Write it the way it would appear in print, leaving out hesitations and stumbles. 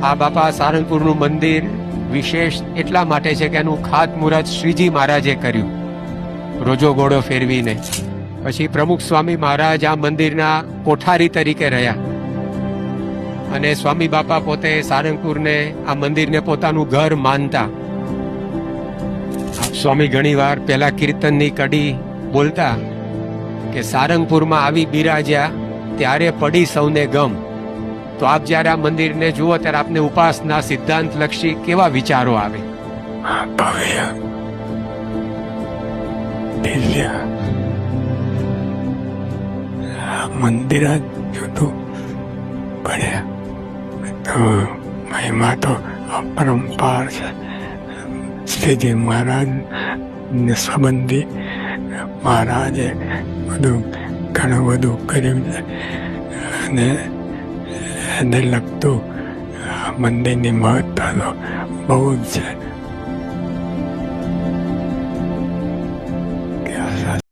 આ બાપા સારંગપુરનું મંદિર વિશેષ એટલા માટે છે કે એનું ખાતમુહૂર્ત શ્રીજી મહારાજે કર્યું, રોજો ઘોડો ફેરવીને. પછી પ્રમુખ સ્વામી મહારાજ આ મંદિરના કોઠારી તરીકે રહ્યા અને સ્વામી બાપા પોતે સારંગપુરને આ મંદિરને પોતાનું ઘર માનતા. સ્વામી ઘણીવાર પહેલા કીર્તનની કડી બોલતા કે સારંગપુરમાં આવી બિરાજ્યા ત્યારે પડી સૌને ગમ. તો આપ જ્યારે આ મંદિરને જુઓ ત્યારે આપને ઉપાસના સિદ્ધાંત લક્ષી કેવા વિચારો આવે? ભવ્ય, દિવ્ય મંદિર જ જુદું પડે તો મહિમા તો અપરંપાર છે. શ્રીજી મહારાજ ને સંબંધી મહારાજે બધું ઘણું બધું કર્યું છે અને એને લગતું મંદિરની મહત્તા તો બહુ જ છે.